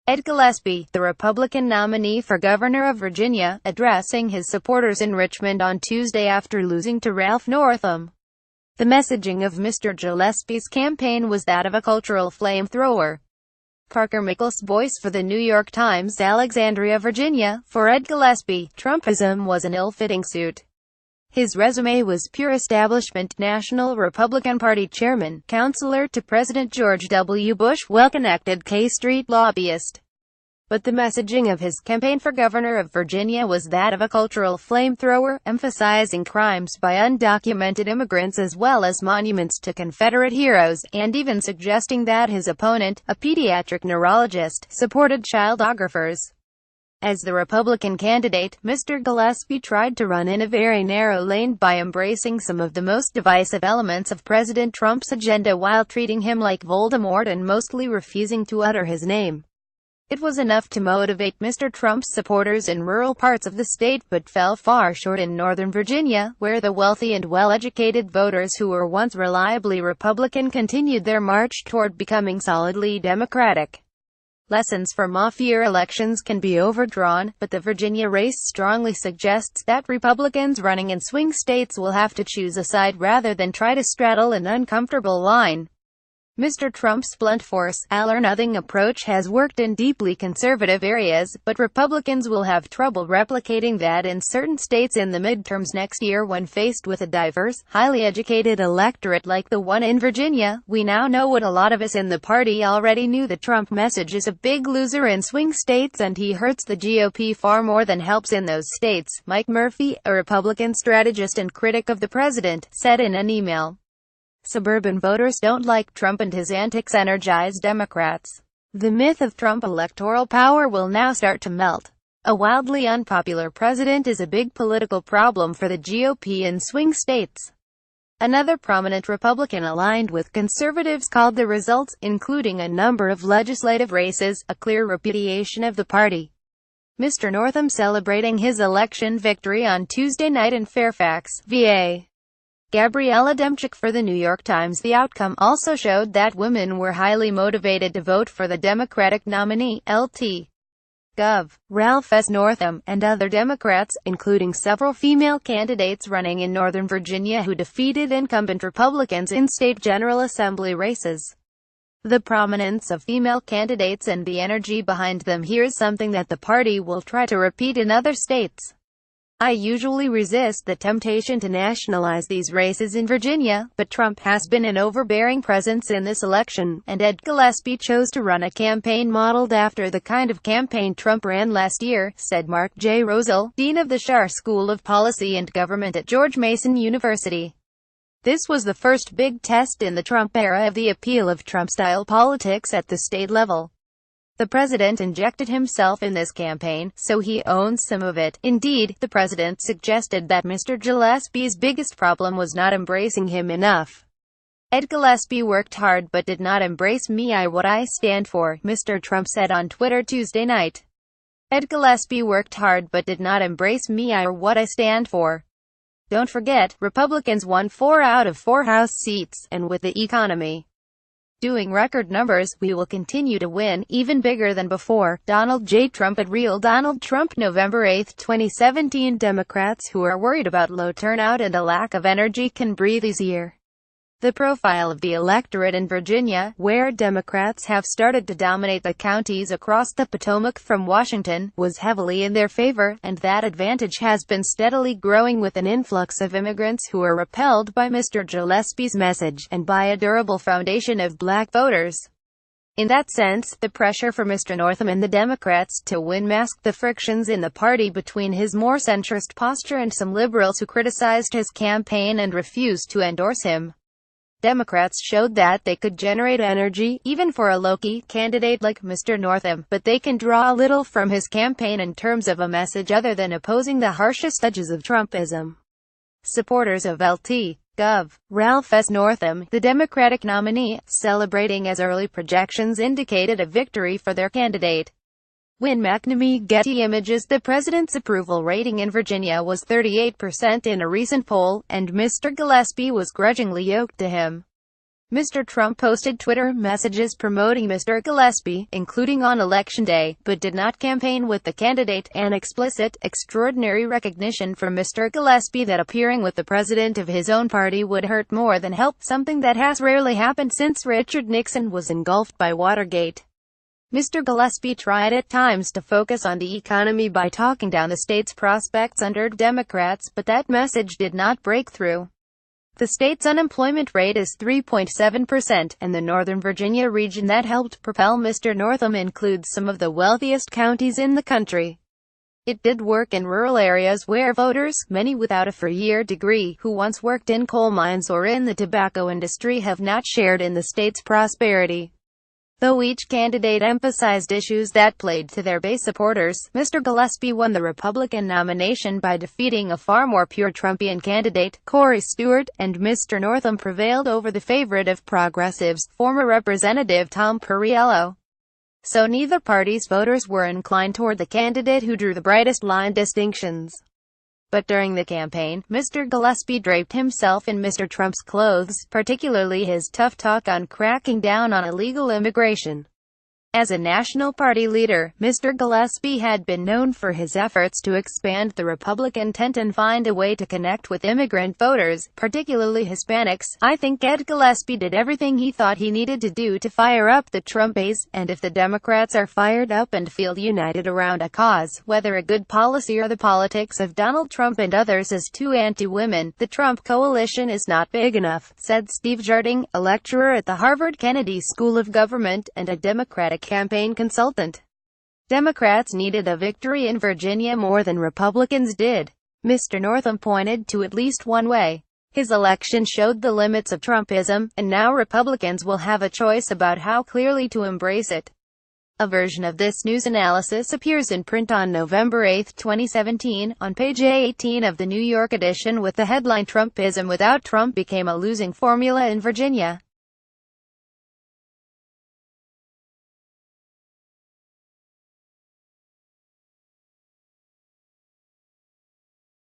Ed Gillespie, the Republican nominee for governor of Virginia, addressing his supporters in Richmond on Tuesday after losing to Ralph Northam. The messaging of Mr. Gillespie's campaign was that of a cultural flamethrower. Parker Mickles, voice for the New York Times, Alexandria, Virginia. For Ed Gillespie, Trumpism was an ill-fitting suit. His resume was pure establishment: National Republican Party chairman, counselor to President George W. Bush, well-connected K Street lobbyist. But the messaging of his campaign for governor of Virginia was that of a cultural flamethrower, emphasizing crimes by undocumented immigrants as well as monuments to Confederate heroes, and even suggesting that his opponent, a pediatric neurologist, supported childographers. As the Republican candidate, Mr. Gillespie tried to run in a very narrow lane by embracing some of the most divisive elements of President Trump's agenda while treating him like Voldemort and mostly refusing to utter his name. It was enough to motivate Mr. Trump's supporters in rural parts of the state, but fell far short in Northern Virginia, where the wealthy and well-educated voters who were once reliably Republican continued their march toward becoming solidly Democratic. Lessons from off-year elections can be overdrawn, but the Virginia race strongly suggests that Republicans running in swing states will have to choose a side rather than try to straddle an uncomfortable line. Mr. Trump's blunt force, all-or-nothing approach has worked in deeply conservative areas, but Republicans will have trouble replicating that in certain states in the midterms next year when faced with a diverse, highly educated electorate like the one in Virginia. We now know what a lot of us in the party already knew: the Trump message is a big loser in swing states and he hurts the GOP far more than helps in those states, Mike Murphy, a Republican strategist and critic of the president, said in an email. Suburban voters don't like Trump and his antics energize Democrats. The myth of Trump electoral power will now start to melt. A wildly unpopular president is a big political problem for the GOP in swing states. Another prominent Republican aligned with conservatives called the results, including a number of legislative races, a clear repudiation of the party. Mr. Northam celebrating his election victory on Tuesday night in Fairfax, VA. Gabriella Demchik for the New York Times. The outcome also showed that women were highly motivated to vote for the Democratic nominee, Lt. Gov. Ralph Northam, and other Democrats, including several female candidates running in Northern Virginia who defeated incumbent Republicans in state General Assembly races. The prominence of female candidates and the energy behind them here is something that the party will try to repeat in other states. I usually resist the temptation to nationalize these races in Virginia, but Trump has been an overbearing presence in this election, and Ed Gillespie chose to run a campaign modeled after the kind of campaign Trump ran last year, said Mark J. Rosell, dean of the Schar School of Policy and Government at George Mason University. This was the first big test in the Trump era of the appeal of Trump-style politics at the state level. The president injected himself in this campaign, so he owns some of it. Indeed, the president suggested that Mr. Gillespie's biggest problem was not embracing him enough. Ed Gillespie worked hard but did not embrace me or what I stand for, Mr. Trump said on Twitter Tuesday night. Ed Gillespie worked hard but did not embrace me or what I stand for. Don't forget, Republicans won 4 out of 4 House seats, and with the economy doing record numbers, we will continue to win, even bigger than before. Donald J. Trump at Real Donald Trump, November 8, 2017. Democrats who are worried about low turnout and a lack of energy can breathe easier. The profile of the electorate in Virginia, where Democrats have started to dominate the counties across the Potomac from Washington, was heavily in their favor, and that advantage has been steadily growing with an influx of immigrants who are repelled by Mr. Gillespie's message, and by a durable foundation of black voters. In that sense, the pressure for Mr. Northam and the Democrats to win masked the frictions in the party between his more centrist posture and some liberals who criticized his campaign and refused to endorse him. Democrats showed that they could generate energy, even for a low-key candidate like Mr. Northam, but they can draw little from his campaign in terms of a message other than opposing the harshest edges of Trumpism. Supporters of Lt. Gov. Ralph Northam, the Democratic nominee, celebrating as early projections indicated a victory for their candidate. Win McNamee Getty Images. The president's approval rating in Virginia was 38% in a recent poll, and Mr. Gillespie was grudgingly yoked to him. Mr. Trump posted Twitter messages promoting Mr. Gillespie, including on Election Day, but did not campaign with the candidate, an explicit, extraordinary recognition from Mr. Gillespie that appearing with the president of his own party would hurt more than help, something that has rarely happened since Richard Nixon was engulfed by Watergate. Mr. Gillespie tried at times to focus on the economy by talking down the state's prospects under Democrats, but that message did not break through. The state's unemployment rate is 3.7%, and the Northern Virginia region that helped propel Mr. Northam includes some of the wealthiest counties in the country. It did work in rural areas where voters, many without a four-year degree, who once worked in coal mines or in the tobacco industry have not shared in the state's prosperity. Though each candidate emphasized issues that played to their base supporters, Mr. Gillespie won the Republican nomination by defeating a far more pure Trumpian candidate, Corey Stewart, and Mr. Northam prevailed over the favorite of progressives, former Representative Tom Perriello. So neither party's voters were inclined toward the candidate who drew the brightest line distinctions. But during the campaign, Mr. Gillespie draped himself in Mr. Trump's clothes, particularly his tough talk on cracking down on illegal immigration. As a national party leader, Mr. Gillespie had been known for his efforts to expand the Republican tent and find a way to connect with immigrant voters, particularly Hispanics. I think Ed Gillespie did everything he thought he needed to do to fire up the Trump base, and if the Democrats are fired up and feel united around a cause, whether a good policy or the politics of Donald Trump and others as too anti-women, the Trump coalition is not big enough, said Steve Jarding, a lecturer at the Harvard Kennedy School of Government and a Democratic campaign consultant. Democrats needed a victory in Virginia more than Republicans did. Mr. Northam pointed to at least one way. His election showed the limits of Trumpism, and now Republicans will have a choice about how clearly to embrace it. A version of this news analysis appears in print on November 8, 2017, on page 18 of the New York edition with the headline "Trumpism without Trump became a losing formula in Virginia."